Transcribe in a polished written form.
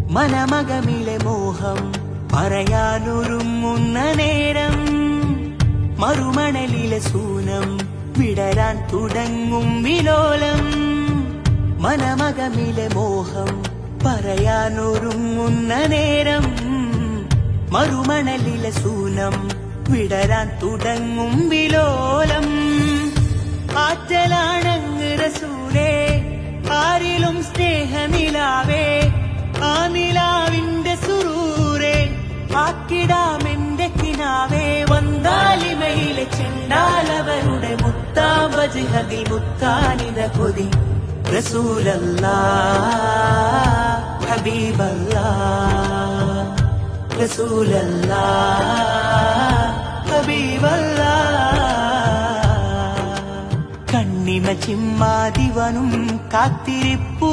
മനമകമിലെ മോഹം പറയാനൊരുങ്ങുന്ന നേരം മറുമണലിലെ സൂനം വിടരാൻ തുടങ്ങും വിലോലം. മനമകമിലെ മോഹം പറയാനൊരുങ്ങുന്ന നേരം മറുമണലിലെ സൂനം വിടരാൻ തുടങ്ങും വിലോലം. ആറ്റലാണങ്ങ് റസൂലേ, ആരിലും സ്നേഹനിലാവേ, ആ നിലാവിന്റെ സുറൂരേ, ആക്കിടാമെന്റെ കിനാവേ. വന്താലിമയിലെ ചെണ്ടാലവരുടെ മുത്താവജിഹതിൽ മുത്താനിത കൊതി. റസൂലല്ലാഹ് ഹബീബല്ലാഹ്, റസൂലല്ലാഹ് ഹബീബല്ലാഹ്. കണ്ണിമ ചിമ്മാതിവനും കാത്തിരിപ്പൂ